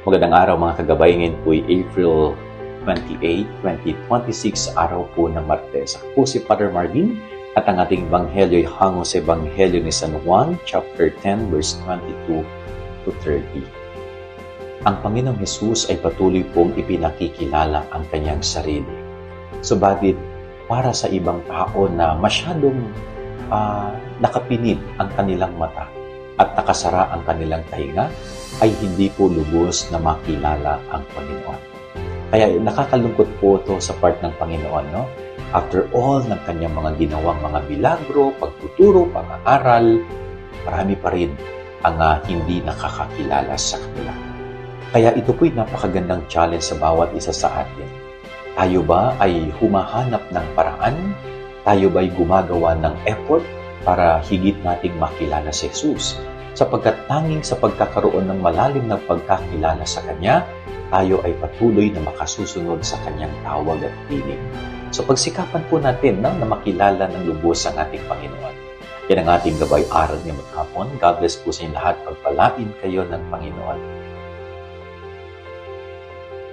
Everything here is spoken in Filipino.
Magandang araw mga kagabay. Ngayon po ay April 28, 2026, araw po ng Martes. Ako po si Father Marvin at ang ating Ebanghelyo ay hango sa Ebanghelyo ni San Juan, chapter 10, verse 22 to 30. Ang Panginoong Hesus ay patuloy pong ipinakikilala ang kanyang sarili. Subalit, para sa ibang tao na masyadong nakapinid ang kanilang mata at nakasara ang kanilang tainga, ay hindi po lubos na makilala ang Panginoon. Kaya nakakalungkot po ito sa part ng Panginoon, no? After all ng kanyang mga ginawang mga milagro, pagtuturo, pag-aaral, marami pa rin ang hindi nakakakilala sa kanila. Kaya ito po'y napakagandang challenge sa bawat isa sa atin. Tayo ba ay humahanap ng paraan? Tayo ba ay gumagawa ng effort para higit nating makilala si Jesus? Sapagkat tanging sa pagkakaroon ng malalim na pagkakilala sa Kanya, tayo ay patuloy na makasusunod sa Kanyang tawag at piling. So pagsikapan po natin na makilala ng lubos ang ating Panginoon. Yan ang ating gabay aral niya maghapon. God bless po sa inyo lahat. Pagpalain kayo ng Panginoon.